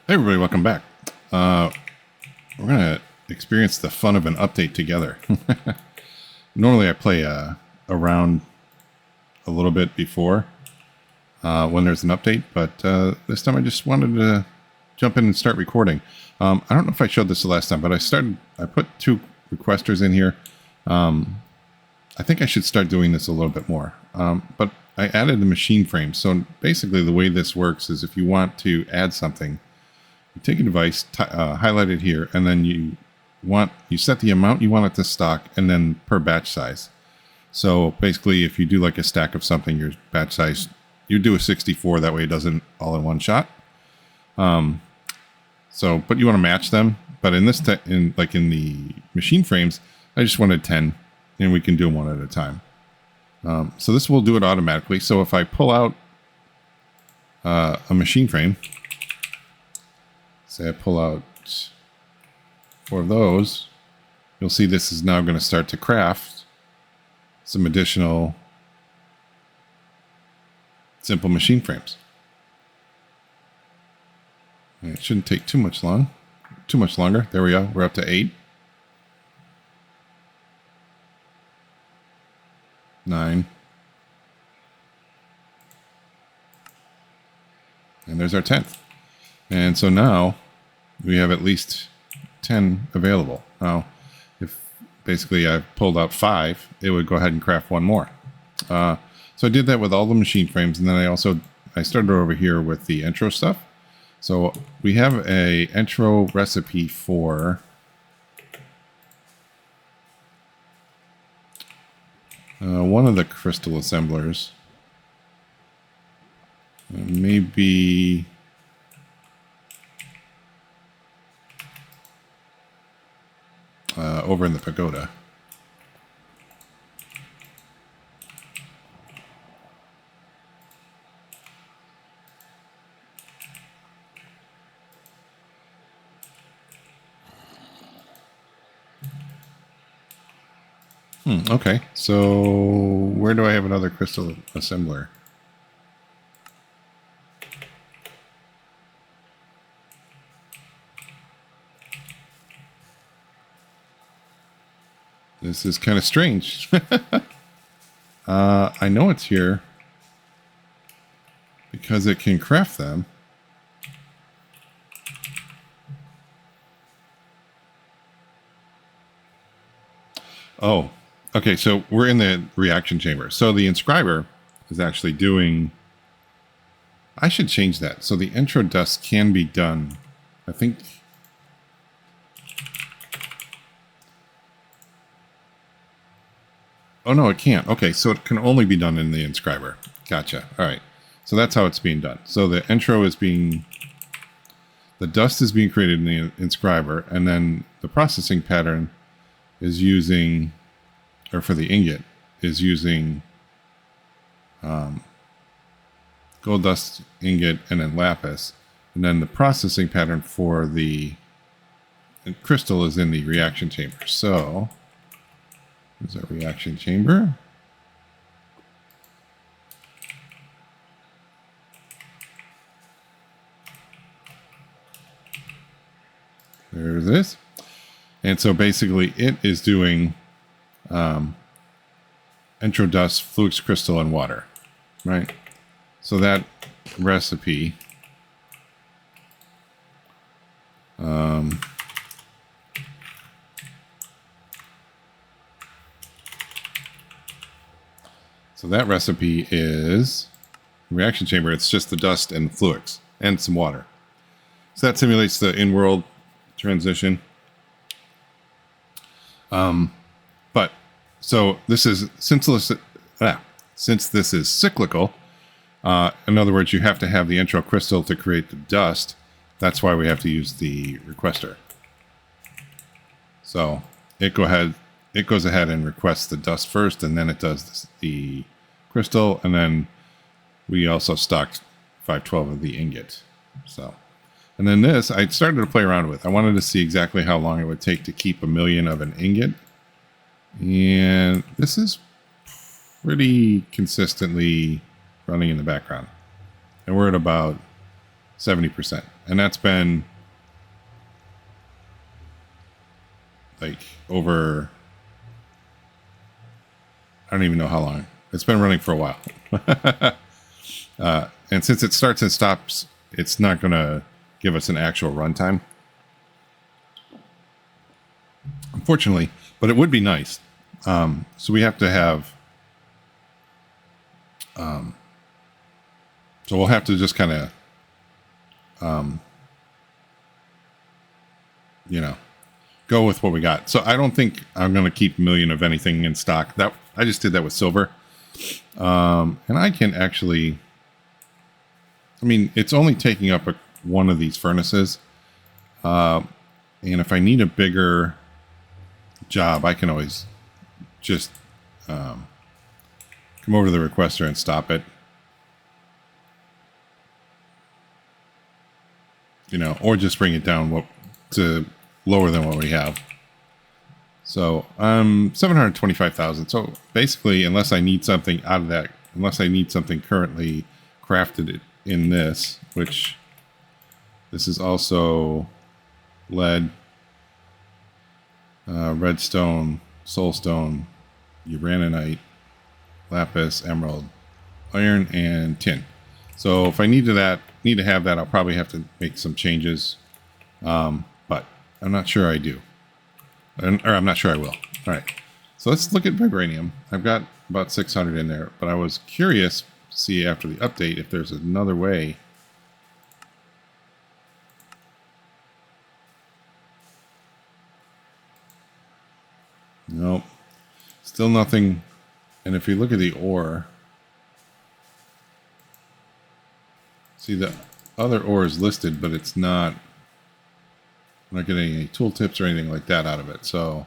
Hey everybody, welcome back. We're going to experience the fun of an update together. Normally I play around a little bit before when there's an update, but this time I just wanted to jump in and start recording. I don't know if I showed this the last time, but I put 2 requesters in here. I think I should start doing this a little bit more. But I added the machine frame. So basically the way this works is if you want to add something, you take a device, highlight it here, and then you set the amount you want it to stock, and then per batch size. So basically, if you do like a stack of something, your batch size, you do a 64. That way, it doesn't all in one shot. But you want to match them. But in this, in the machine frames, I just wanted 10, and we can do them one at a time. So this will do it automatically. So if I pull out a machine frame. Say I pull out 4 of those, you'll see this is now going to start to craft some additional simple machine frames. And it shouldn't take too much longer. There we go. We're up to 8. 9. And there's our 10th. And so now we have at least 10 available. Now, if basically I pulled out 5, it would go ahead and craft 1 more. So I did that with all the machine frames, and then I started over here with the intro stuff. So we have a intro recipe for one of the crystal assemblers. Maybe over in the pagoda. Okay, so where do I have another crystal assembler? This is kind of strange. I know it's here because it can craft them. Oh, okay. So we're in the reaction chamber. So the inscriber is actually doing... I should change that. So the intro dust can be done. I think... Oh, no, it can't. Okay, so it can only be done in the inscriber. Gotcha. All right. So that's how it's being done. So the intro is being... The dust is being created in the inscriber, and then the processing pattern is using... Or for the ingot, is using gold dust, ingot, and then lapis. And then the processing pattern for the crystal is in the reaction chamber. So... There's our reaction chamber. There's this. And so basically it is doing intro dust, flux crystal, and water. Right? So that recipe So that recipe is reaction chamber. It's just the dust and flux and some water. So that simulates the in-world transition. But so this is since this is cyclical. In other words, you have to have the intro crystal to create the dust. That's why we have to use the requester. So it goes ahead and requests the dust first, and then it does the crystal, and then we also stocked 512 of the ingot. So, and then this, I started to play around with. I wanted to see exactly how long it would take to keep 1 million of an ingot. And this is pretty consistently running in the background. And we're at about 70%. And that's been like over, I don't even know how long. It's been running for a while. And since it starts and stops, it's not going to give us an actual runtime, unfortunately, but it would be nice. So we have to have, so we'll have to just kind of, you know, go with what we got. So I don't think I'm going to keep a million of anything in stock. That I just did that with silver. And I can actually, I mean, it's only taking up one of these furnaces. And if I need a bigger job, I can always just come over to the requester and stop it. You know, or just bring it down to lower than what we have. So 725,000. So basically, unless I need something out of that, unless I need something currently crafted in this, which this is also lead, redstone, soulstone, uraninite, lapis, emerald, iron, and tin. So if I need to have that, I'll probably have to make some changes. But I'm not sure I do. Or I'm not sure I will. All right. So let's look at vibranium. I've got about 600 in there, but I was curious to see after the update if there's another way. Nope. Still nothing. And if you look at the ore, see the other ore is listed, but it's not. I'm not getting any tooltips or anything like that out of it. So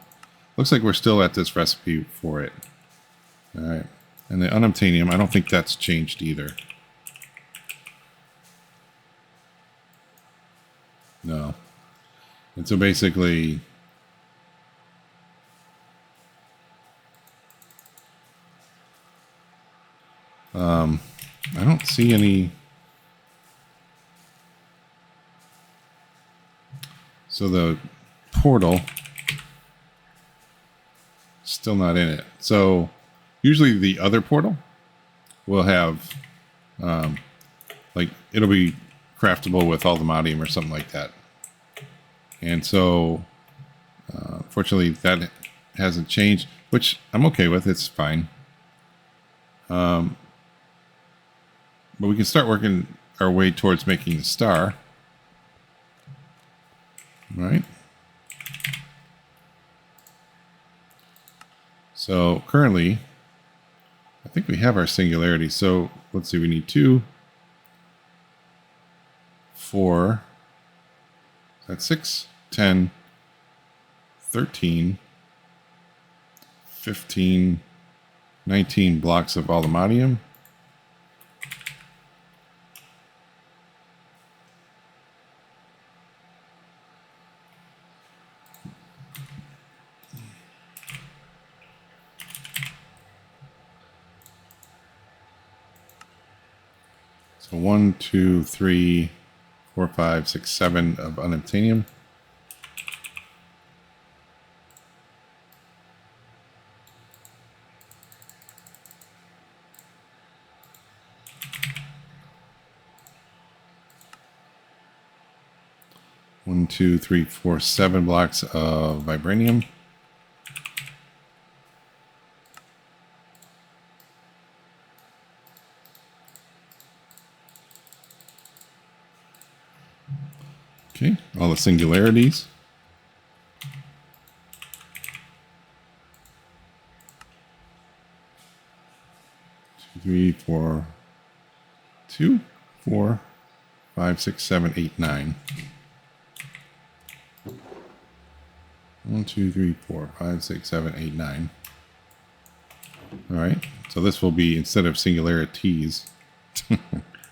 looks like we're still at this recipe for it. All right. And the unobtainium, I don't think that's changed either. No. And so basically, I don't see any. So the portal still not in it. So usually the other portal will have, like it'll be craftable with all the modium or something like that. And so, fortunately, that hasn't changed, which I'm okay with. It's fine. But we can start working our way towards making the star. Right. So currently, I think we have our singularity. So let's see, we need 2, 4, that's 6, 10, 13, 15, 19 blocks of aluminium. So 1, 2, 3, 4, 5, 6, 7 of unobtainium. One, 2, 3, 4, 7 blocks of vibranium. Okay, all the singularities. 2, 3, 4, 2, 4, 5, 6, 7, 8, 9. 1, 2, 3, 4, 5, 6, 7, 8, 9. All right, so this will be, instead of singularities,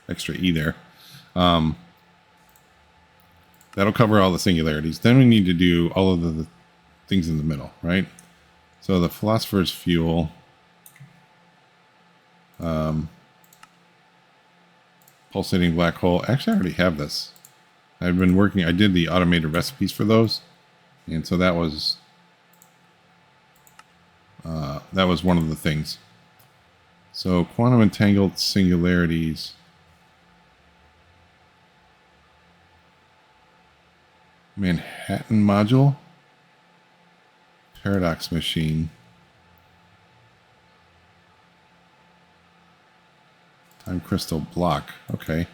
extra E there. That'll cover all the singularities. Then we need to do all of the things in the middle, right? So the philosopher's fuel, pulsating black hole. Actually, I already have this. I've been working, I did the automated recipes for those. And so that was one of the things. So quantum entangled singularities. Manhattan module. Paradox machine. Time crystal block. Okay.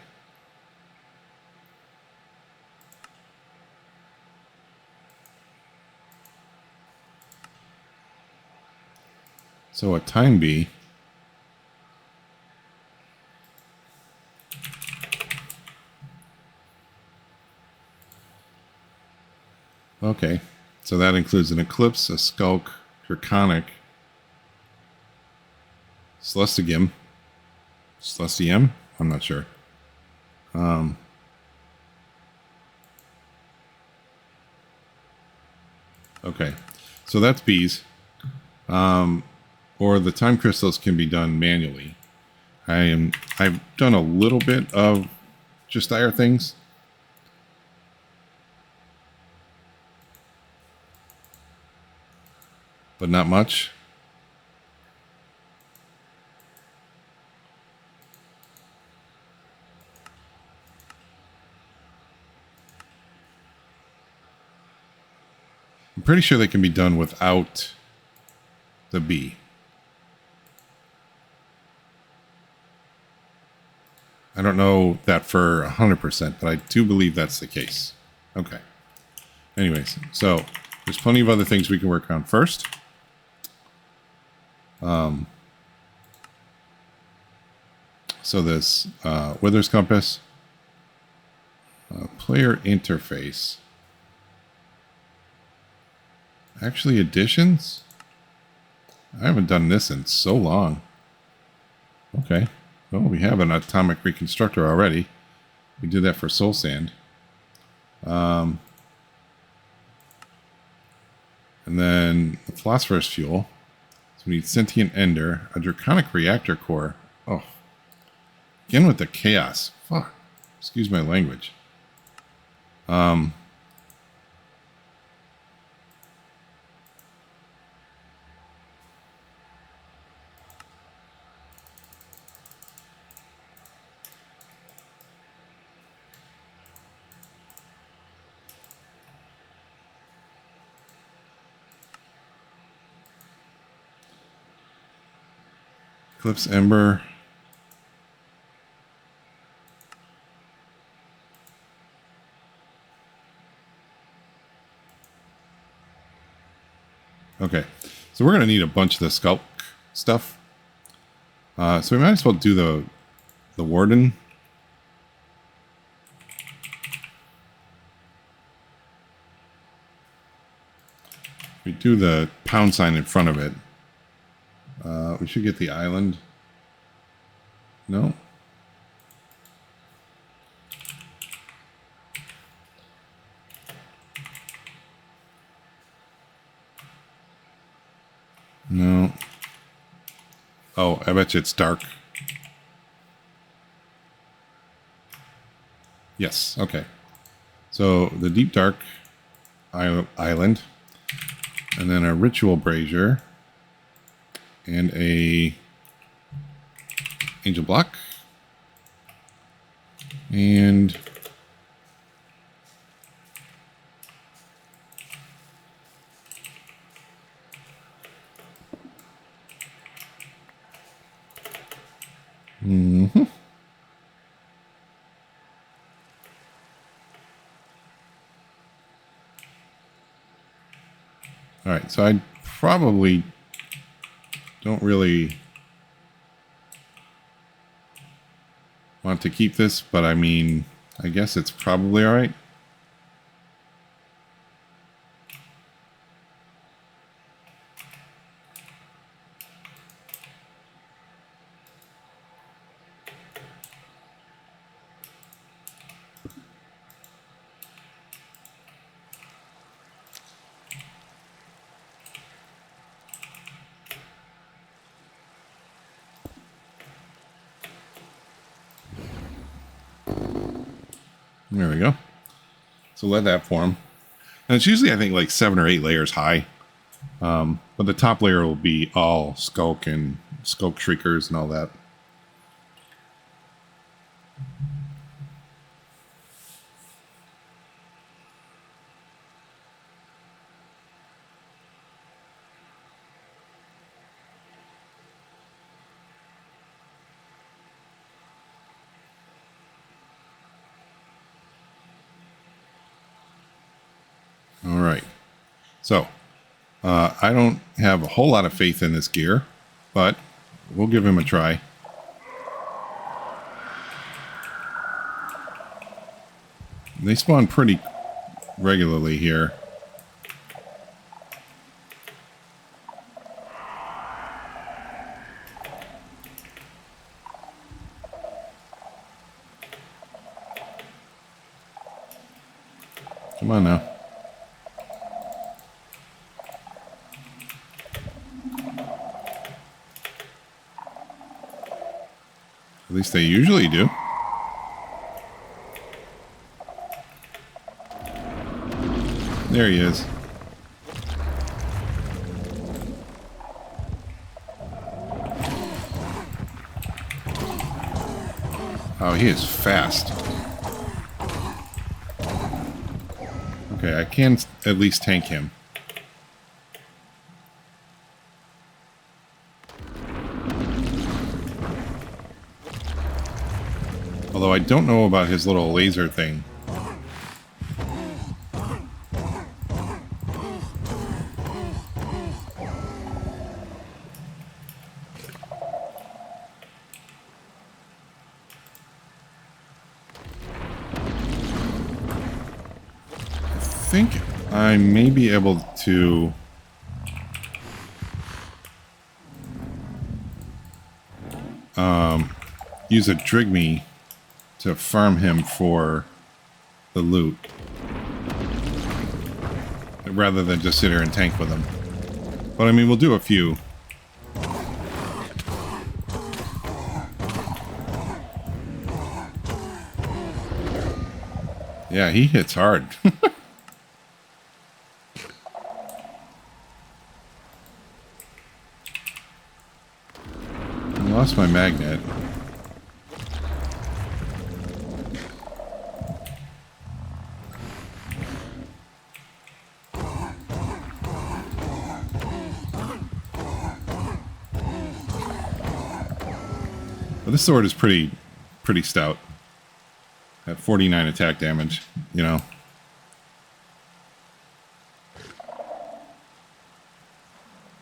So a time bee. Okay. So that includes an eclipse, a skulk, draconic, celestigim. Celestium? I'm not sure. Okay. So that's bees. Or the time crystals can be done manually. I've done a little bit of just dire things. But not much. I'm pretty sure they can be done without the bee. I don't know that for 100%, but I do believe that's the case. Okay. Anyways, so there's plenty of other things we can work on first. So this Withers compass, player interface. Actually, additions? I haven't done this in so long. Okay. Well, we have an atomic reconstructor already. We did that for soul sand. And then the philosopher's fuel. So we need sentient ender, a draconic reactor core. Oh. Again with the chaos. Fuck. Excuse my language. Eclipse Ember. Okay, so we're going to need a bunch of the sculpt stuff. So we might as well do the warden. We do the pound sign in front of it. We should get the island. No? No. Oh, I bet you it's dark. Yes, okay. So the deep dark island, and then a ritual brazier, and a angel block, and all right, so I probably don't really want to keep this, but I mean, I guess it's probably all right. There we go. So let that form. And it's usually, I think, like 7 or 8 layers high. But the top layer will be all skulk and skulk shriekers and all that. All right. So, I don't have a whole lot of faith in this gear, but we'll give him a try. They spawn pretty regularly here. Come on now. At least they usually do. There he is. Oh, he is fast. Okay, I can at least tank him. Although I don't know about his little laser thing. I think I may be able to use a Drigme to farm him for the loot rather than just sit here and tank with him. But I mean, we'll do a few. Yeah, he hits hard. I lost my magnet. But this sword is pretty stout. At 49 attack damage, you know.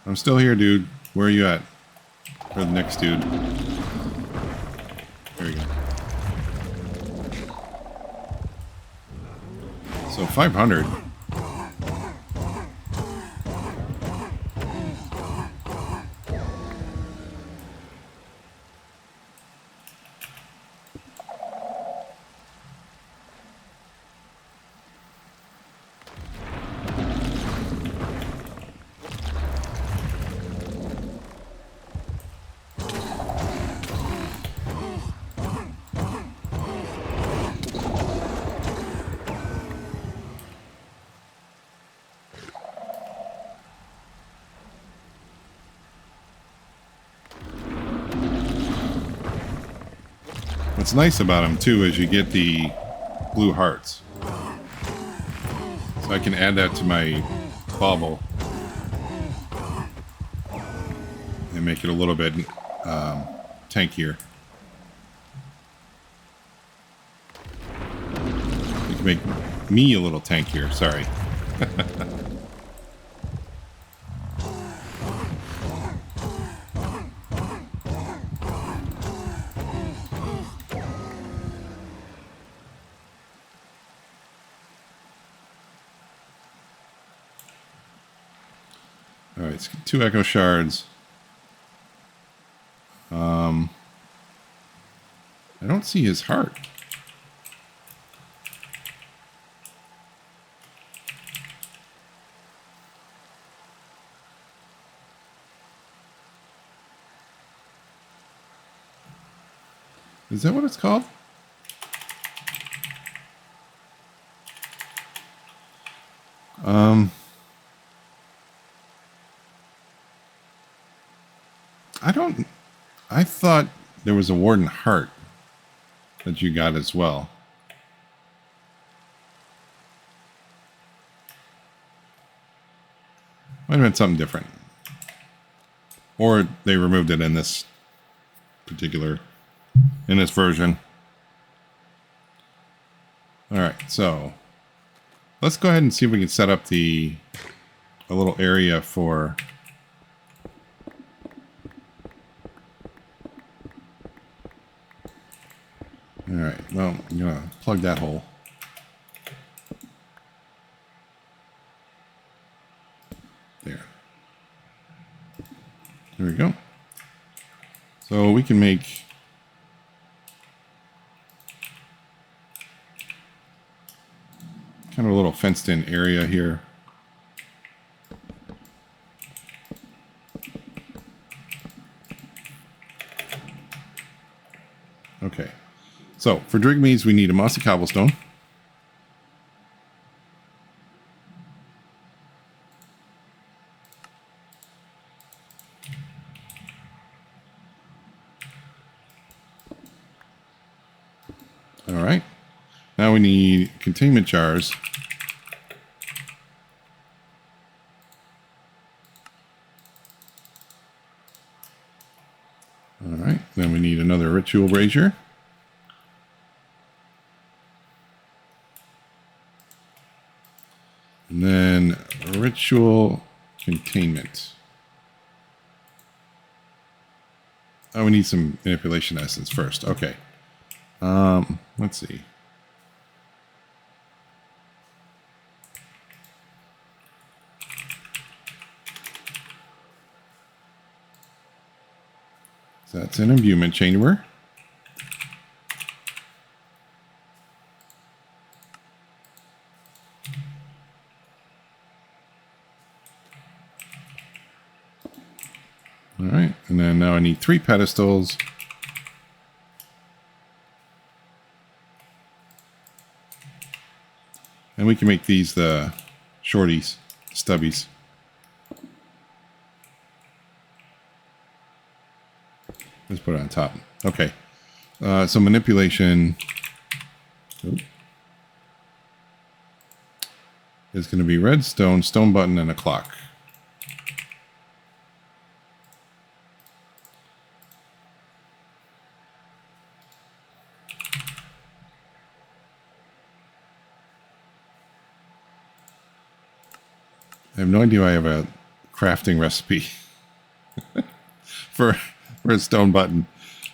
I'm still here, dude. Where are you at? Or the next dude. There we go. So 500. What's nice about them too is you get the blue hearts. So I can add that to my bauble and make it a little bit tankier. You can make me a little tankier, sorry. Alright, let's get 2 echo shards. I don't see his heart. Is that what it's called? I thought there was a Warden Heart that you got as well. Might have been something different. Or they removed it in this version. Alright, so let's go ahead and see if we can set up a little area for Alright, well, I'm gonna plug that hole. There we go. So we can make kind of a little fenced in area here. Okay. So for Drigmees, we need a mossy cobblestone. All right. Now we need containment jars. All right. Then we need another ritual brazier. And then ritual containment. Oh, we need some manipulation essence first. Okay. Let's see. So that's an imbuement chamber. All right, and then now I need 3 pedestals. And we can make these the shorties, stubbies. Let's put it on top. Okay. So manipulation is going to be redstone, stone button, and a clock. I have no idea why I have a crafting recipe for a stone button.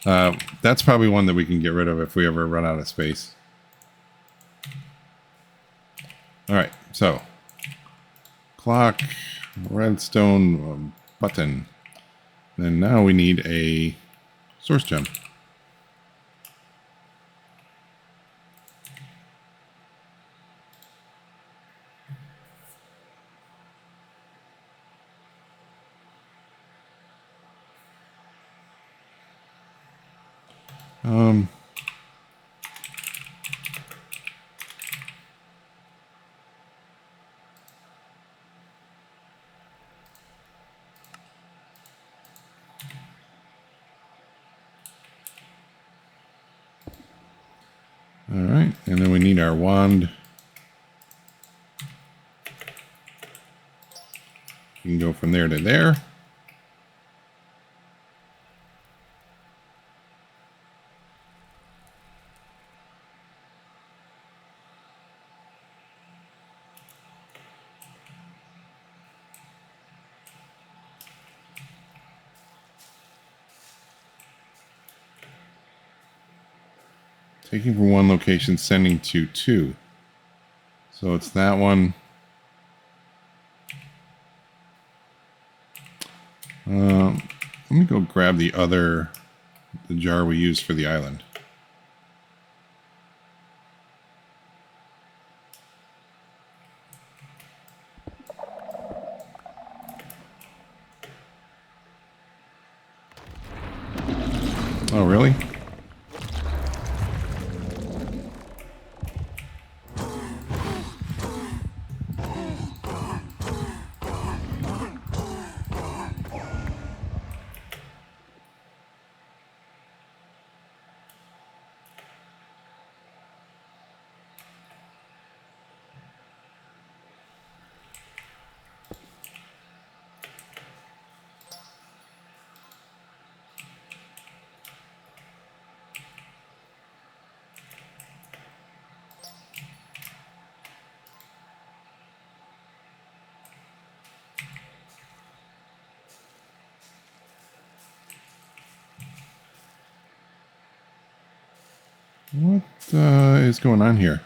That's probably one that we can get rid of if we ever run out of space. All right, so clock, redstone button. And now we need a source gem. All right, and then we need our wand. You can go from there to there. Taking from one location, sending to 2. So it's that one. Let me go grab the jar we used for the island. Oh, really? What is going on here?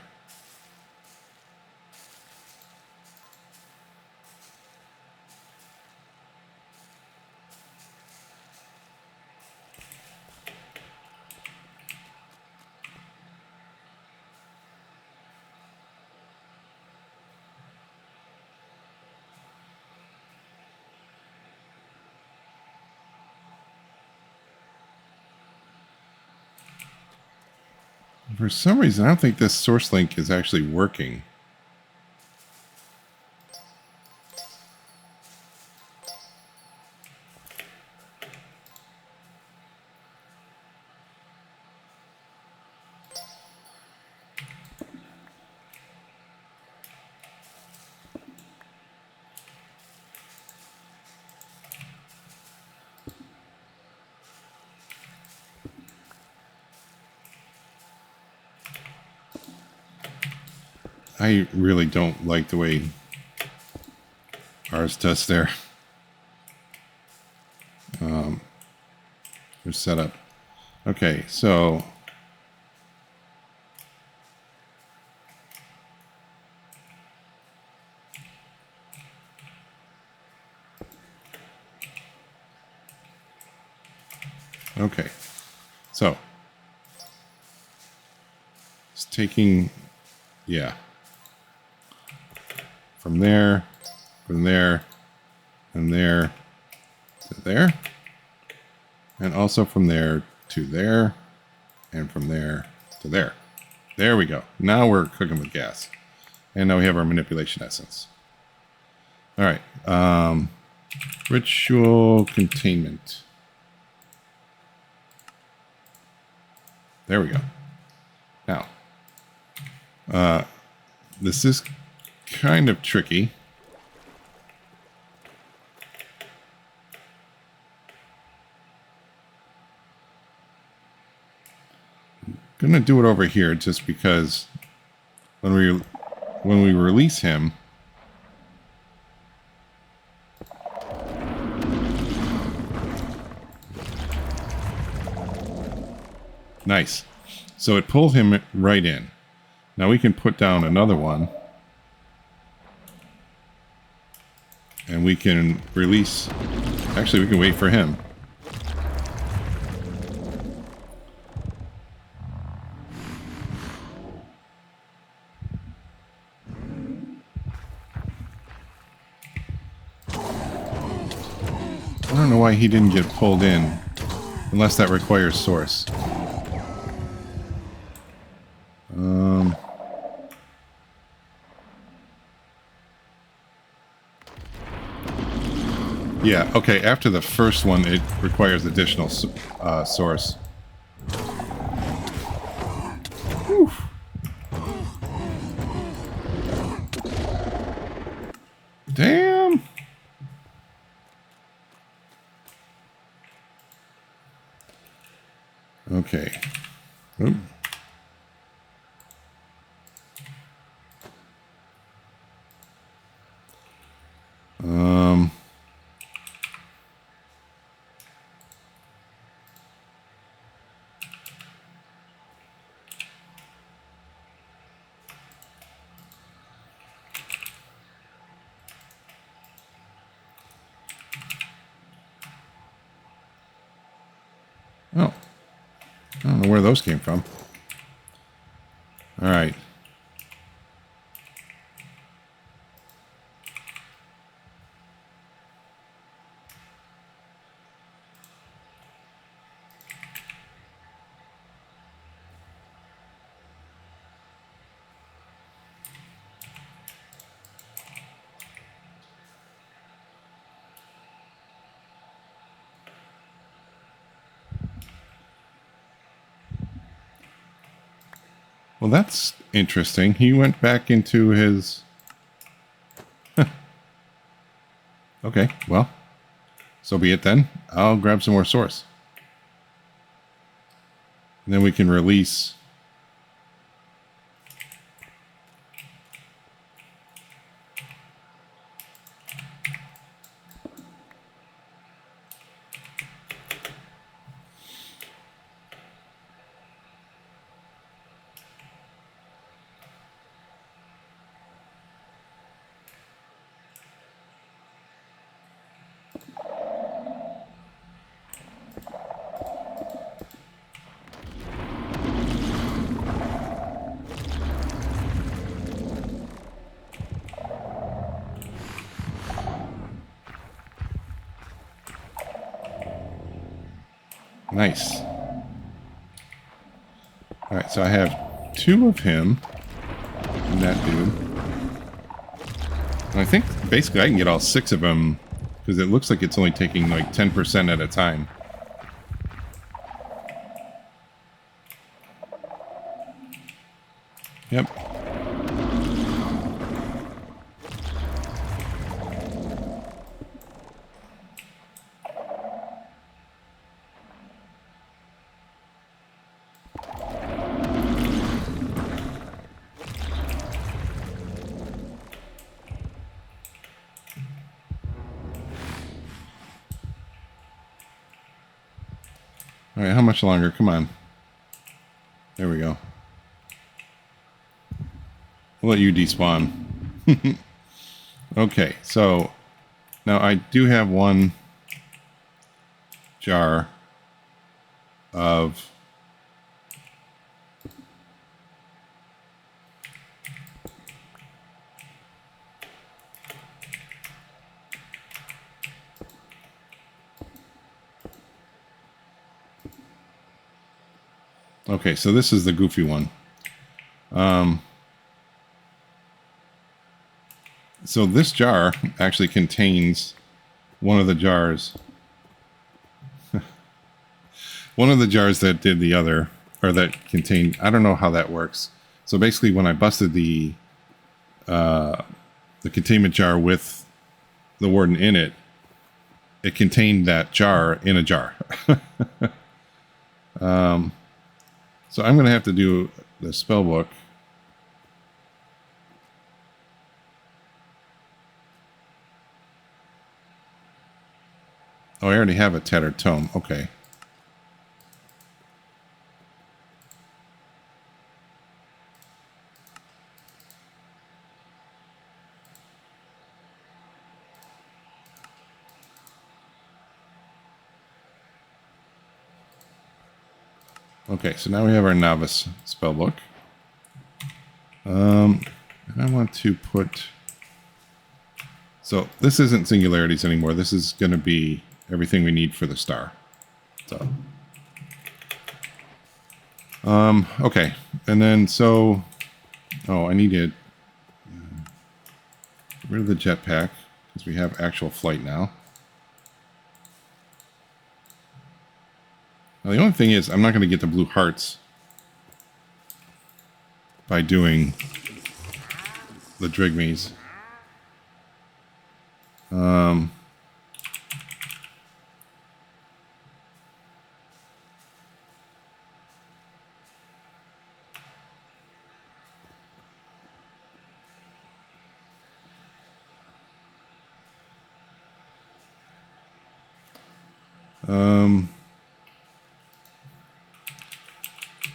For some reason, I don't think this source link is actually working. I really don't like the way ours does there. There's setup. Okay, so okay, so it's taking, yeah, from there, and there to there, and also from there to there, and from there to there. There we go. Now we're cooking with gas, and now we have our manipulation essence. All right, ritual containment. There we go. Now, this is kind of tricky. I'm gonna do it over here just because when we release him, nice. So it pulled him right in. Now we can put down another one. And we can release... Actually, we can wait for him. I don't know why he didn't get pulled in. Unless that requires source. Yeah, okay, after the first one, it requires additional source. Whew. Damn! Okay. Oop. Oh. I don't know where those came from. All right. Well, that's interesting. He went back into his... Okay, well, so be it then. I'll grab some more source. And then we can release... Nice. Alright, so I have 2 of him. And that dude. And I think basically I can get all 6 of them. Because it looks like it's only taking like 10% at a time. Yep. Alright, how much longer? Come on. There we go. I'll let you despawn. Okay, so now I do have 1 jar of okay, so this is the goofy one. So this jar actually contains one of the jars. One of the jars that did the other, or that contained, I don't know how that works. So basically when I busted the containment jar with the warden in it, it contained that jar in a jar. So I'm going to have to do the spell book. Oh, I already have a tattered tome. Okay. Okay, so now we have our novice spellbook. And I want to put... So this isn't singularities anymore. This is going to be everything we need for the star. So, okay, and then so... Oh, I need to get rid of the jetpack because we have actual flight now. Now, the only thing is, I'm not going to get the blue hearts by doing the Drigmies.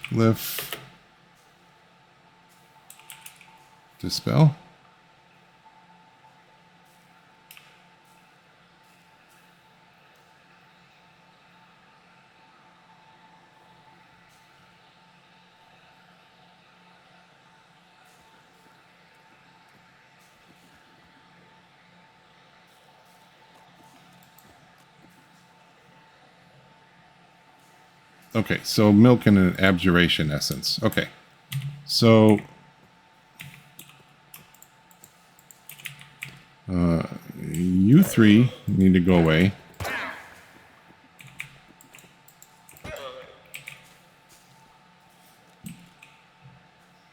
Lift, dispel. Okay, so milk and an abjuration essence. Okay, so you 3 need to go away.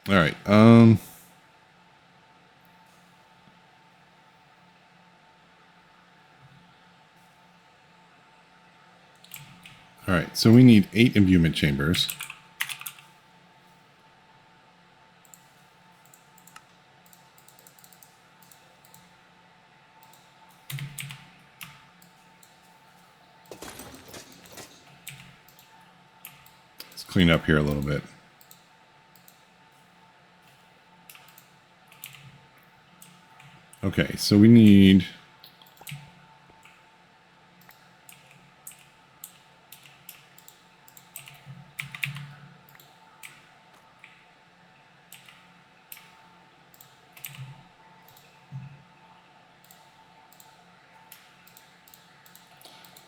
All right. All right, so we need 8 imbuement chambers. Let's clean up here a little bit. Okay, so we need...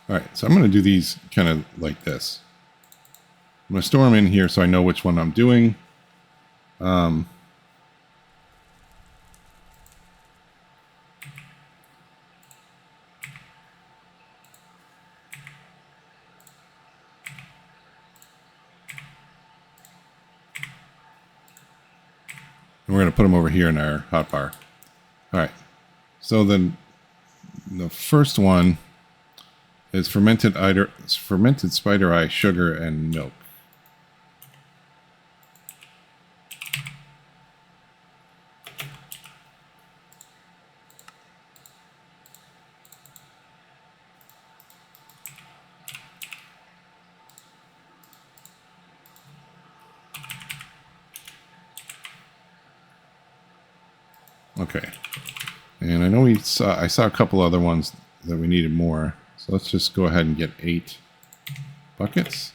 All right, so I'm going to do these kind of like this. I'm going to store them in here so I know which one I'm doing. And we're going to put them over here in our hotbar. All right. So then the first one is fermented spider eye, sugar, and milk. Okay. And I know I saw a couple other ones that we needed more. So let's just go ahead and get 8 buckets.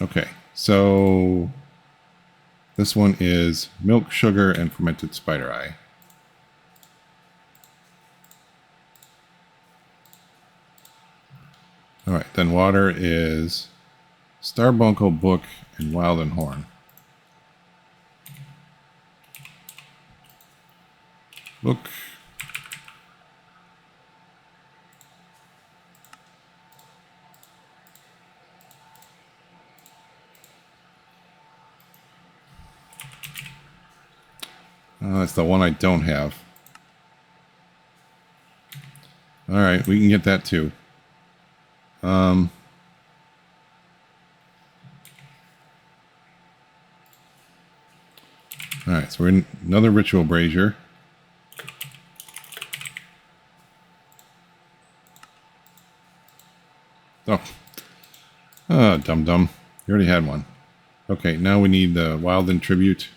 Okay, so this one is milk, sugar, and fermented spider eye. All right, then water is Starbuncle, Book, and Wild and Horn. Book. That's the one I don't have. All right, we can get that too. All right, so we're in another ritual brazier. Oh, dum-dum. You already had one. Okay, now we need the Wild and Tribute.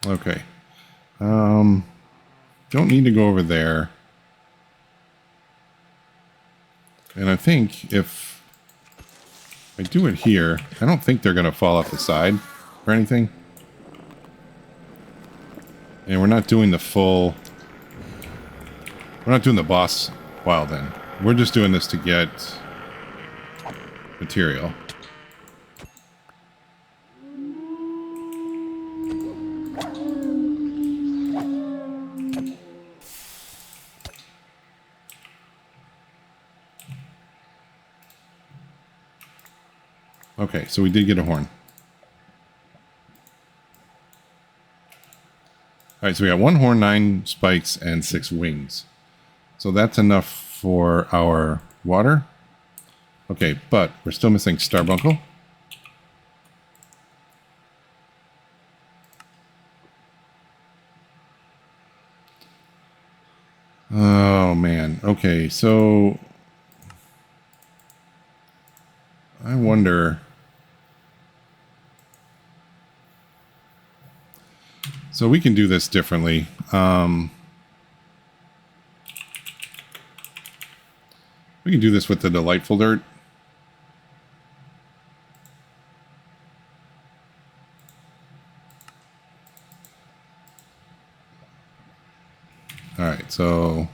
Okay. Don't need to go over there. And I think if I do it here, I don't think they're going to fall off the side or anything. And we're not doing the full... We're not doing the boss wild then. We're just doing this to get material. Okay, so we did get a horn. Alright, so we got 1 horn, 9 spikes, and 6 wings. So that's enough for our water. Okay, but we're still missing Starbuncle. Oh, man. Okay, so... I wonder... So we can do this differently. We can do this with the Delightful Dirt. All right, so...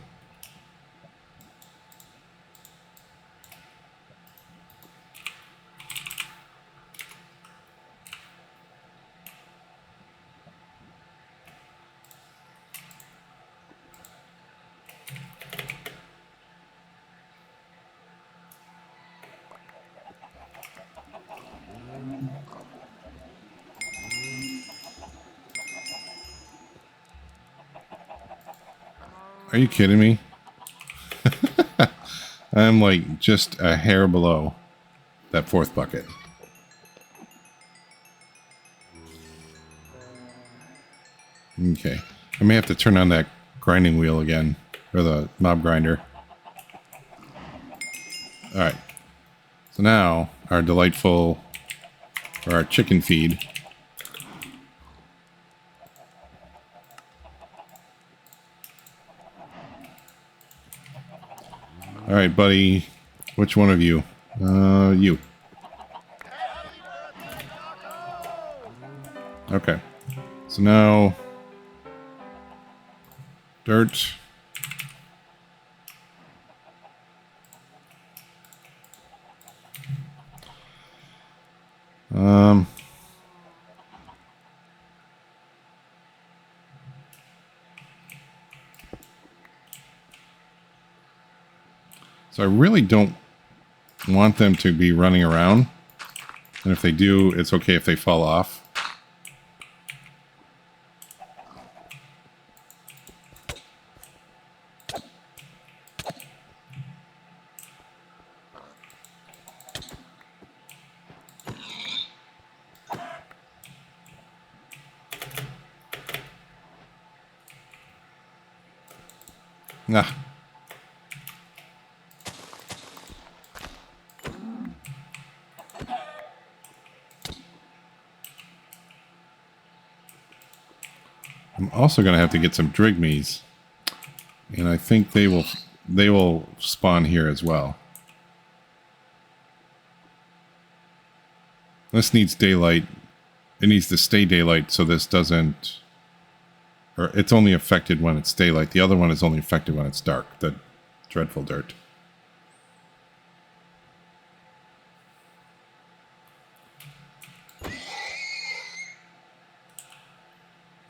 Are you kidding me? I'm like just a hair below that fourth bucket. Okay. I may have to turn on that grinding wheel again. Or the mob grinder. Alright. So now, our delightful... Or our chicken feed. Alright, buddy. Which one of you? You. Okay. So now... Dirt. So I really don't want them to be running around. And if they do, it's okay if they fall off. Nah. I'm also going to have to get some drigmees. And I think they will spawn here as well. This needs daylight. It needs to stay daylight so this doesn't... Or it's only affected when it's daylight. The other one is only affected when it's dark. The dreadful dirt.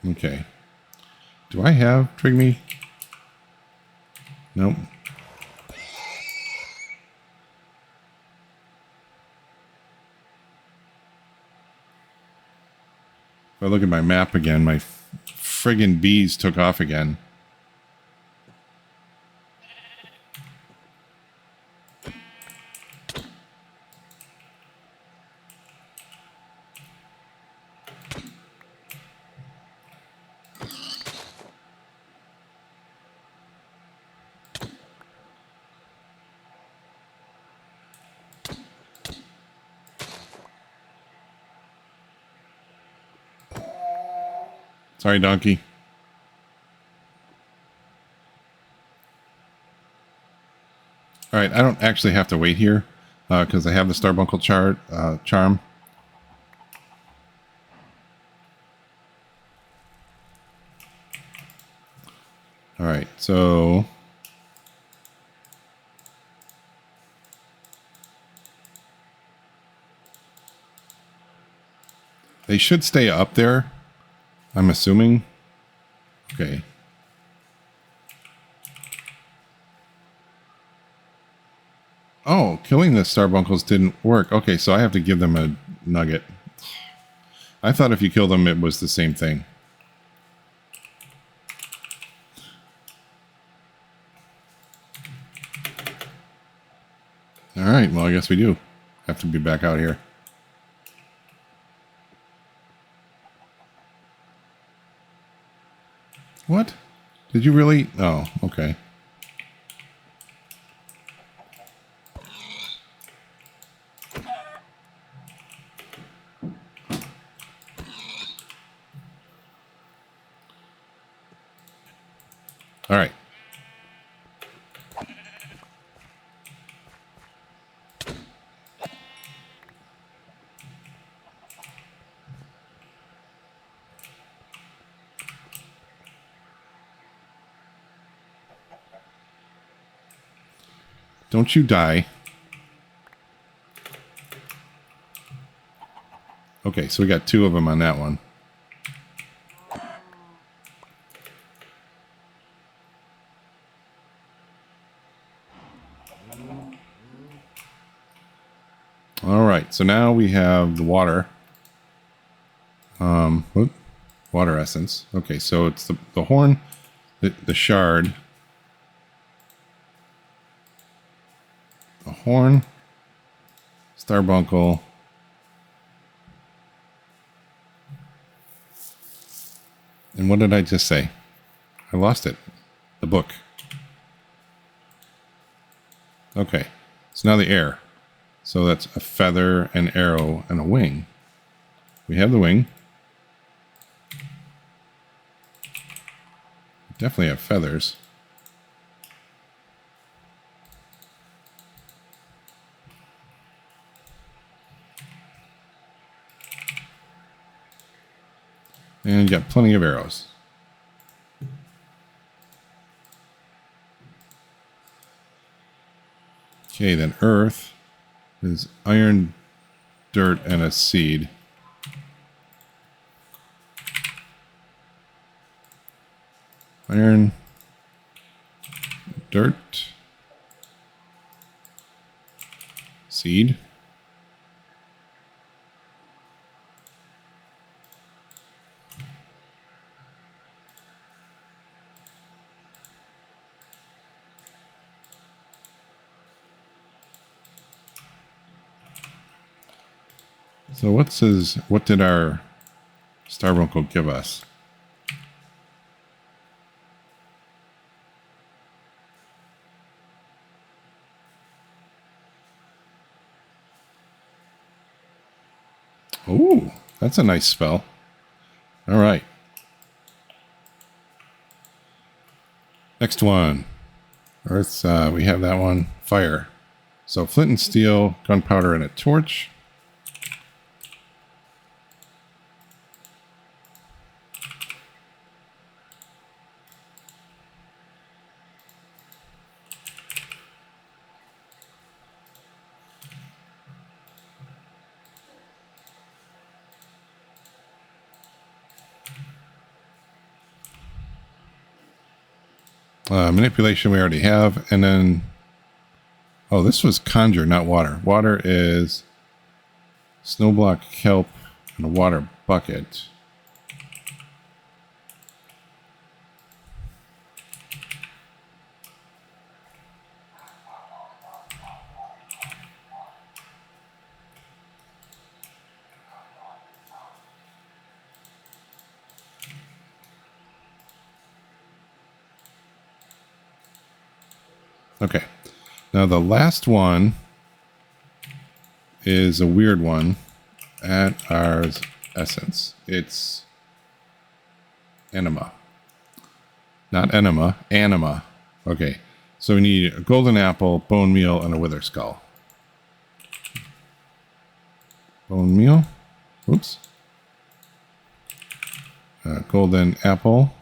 Okay. Do I have Trigme? Nope. If I look at my map again, my friggin' bees took off again. Sorry, donkey. All right, I don't actually have to wait here because I have the Starbuncle charm. All right, so they should stay up there, I'm assuming. Okay. Oh, killing the Starbuncles didn't work. Okay, so I have to give them a nugget. I thought if you kill them, it was the same thing. All right, well, I guess we do have to be back out here. What? Did you really? Oh, okay. All right. Don't you die. Okay, so we got 2 of them on that one. All right, so now we have the water. Water essence. Okay, so it's the horn, the shard, horn, starbuncle, and what did I just say? I lost it. The book. Okay, so now the air. So that's a feather, an arrow, and a wing. We have the wing. Definitely have feathers. And you got plenty of arrows. Okay, then earth is iron, dirt, and a seed. Iron, dirt, seed. So what did our starbuncle give us? Oh, that's a nice spell. All right. Next one. Earth, we have that one. Fire. So flint and steel, gunpowder, and a torch. Manipulation we already have, and then oh, this was conjure, not water. Water is snow block, kelp, and a water bucket. Okay, now the last one is a weird one at our essence. It's anima. Not enema, anima. Okay, so we need a golden apple, bone meal, and a wither skull. Bone meal. Oops. Golden apple.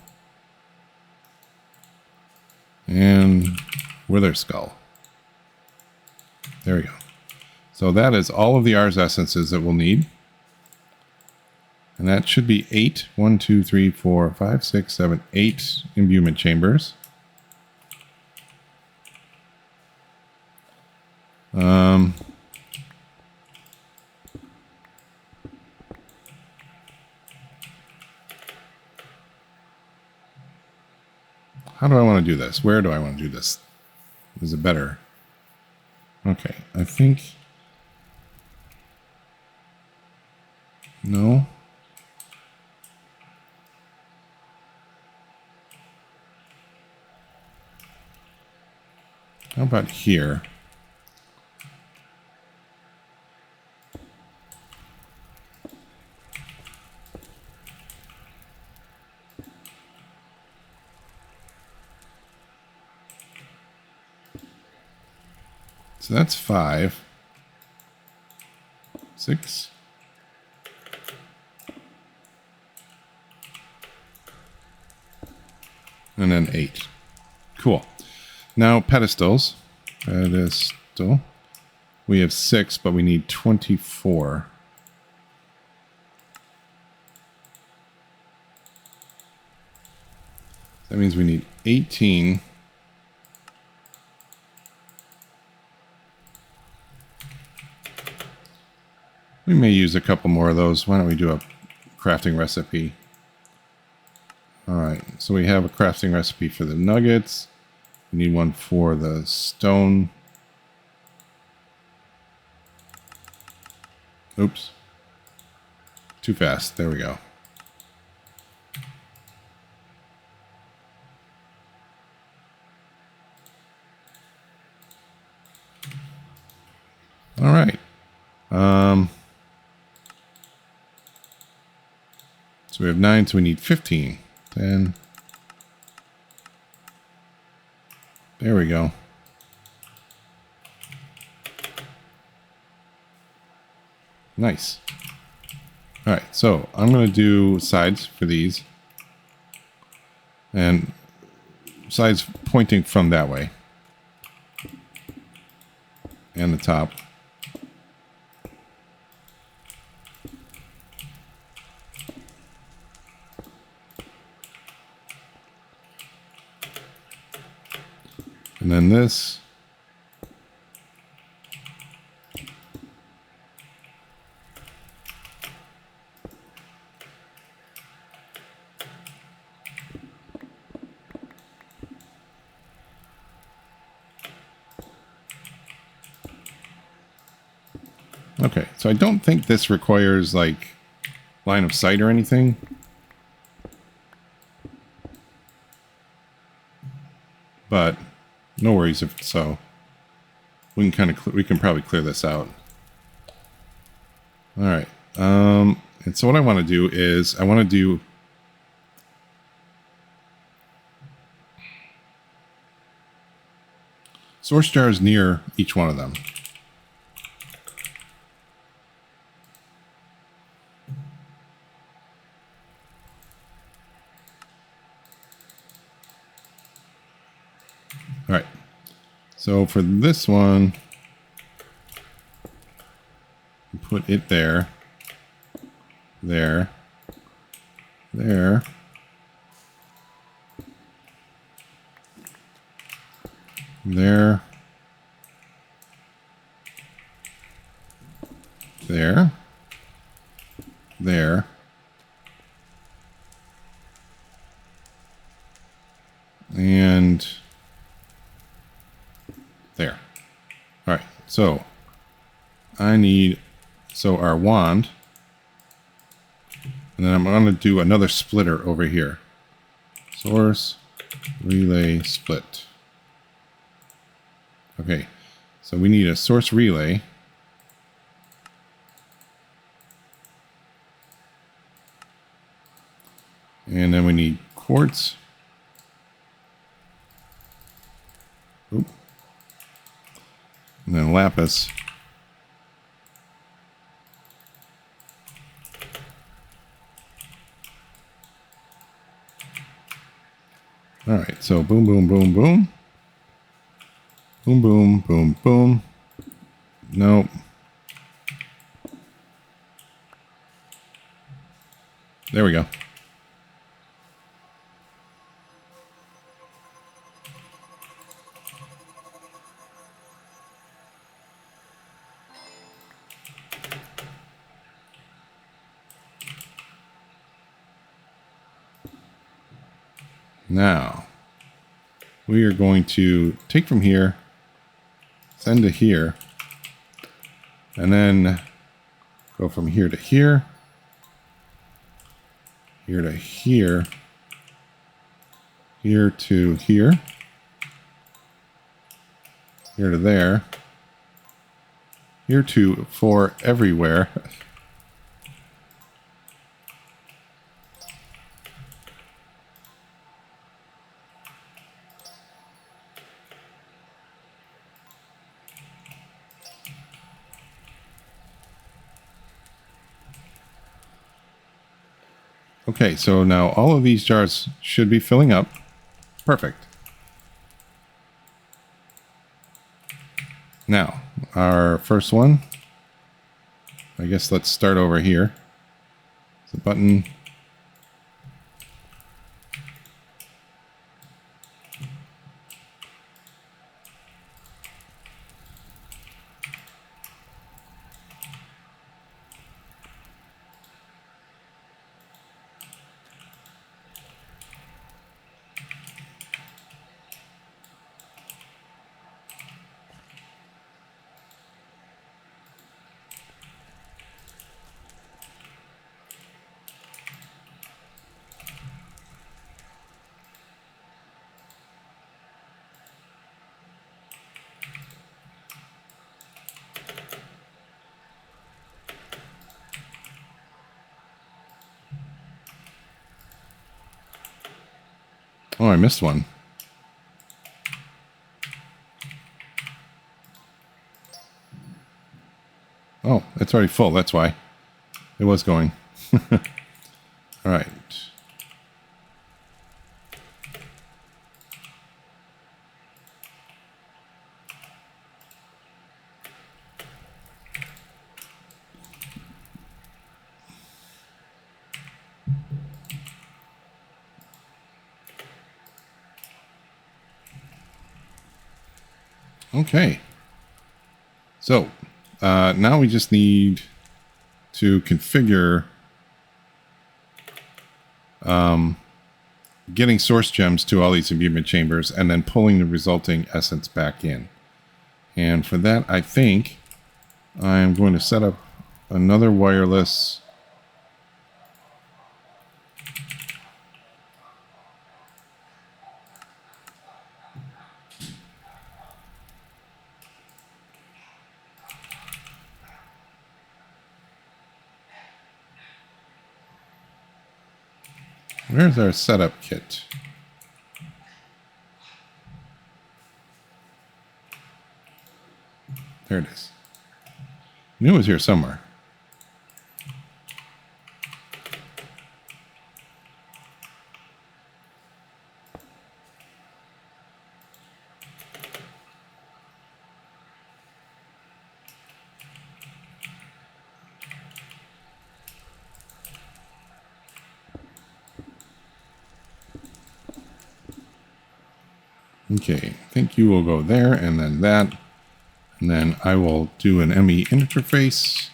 And wither skull. There we go. So that is all of the Ars essences that we'll need. And that should be 8. 1, 2, 3, 4, 5, 6, 7, 8 imbuement chambers. How do I want to do this? Where do I want to do this? Is it better? Okay, I think... No. How about here? So that's 5, 6, and then 8. Cool. Now pedestals. Pedestal. We have 6, but we need 24. That means we need 18. We may use a couple more of those. Why don't we do a crafting recipe? All right, so we have a crafting recipe for the nuggets. We need one for the stone. Oops. Too fast. There we go. All right. So we have 9, so we need 15. 10. There we go. Nice. All right, so I'm going to do sides for these. And sides pointing from that way. And the top. And then this. Okay, so I don't think this requires like line of sight or anything. But no worries if so. We can probably clear this out. All right. And so what I want to do is I want to do source jars near each one of them. All right. So for this one, put it there, there, there, there, there, there, and there. All right, so so our wand, and then I'm going to do another splitter over here. Source, relay, split. Okay, so we need a source relay. And then we need quartz. Oop. And then lapis. All right, so boom, boom, boom, boom. Boom, boom, boom, boom. Nope. There we go. Now, we are going to take from here, send to here, and then go from here to here, here to here, here to here, here to there, here to for everywhere. Okay, so now all of these jars should be filling up. Perfect. Now, our first one, I guess let's start over here. The button. Oh, I missed one. Oh, it's already full. That's why. It was going. All right. Okay. So, now we just need to configure getting source gems to all these imbuement chambers and then pulling the resulting essence back in. And for that, I think I'm going to set up another wireless Where's our setup kit? There it is. I knew it was here somewhere. Okay, I think you will go there and then that. And then I will do an ME interface.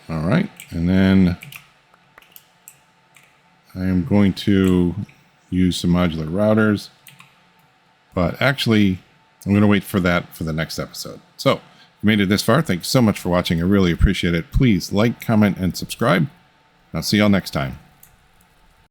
All right, and then I am going to use some modular routers, but actually I'm going to wait for that for the next episode. So if you made it this far, thank you so much for watching. I really appreciate it. Please like, comment, and subscribe. I'll see y'all next time.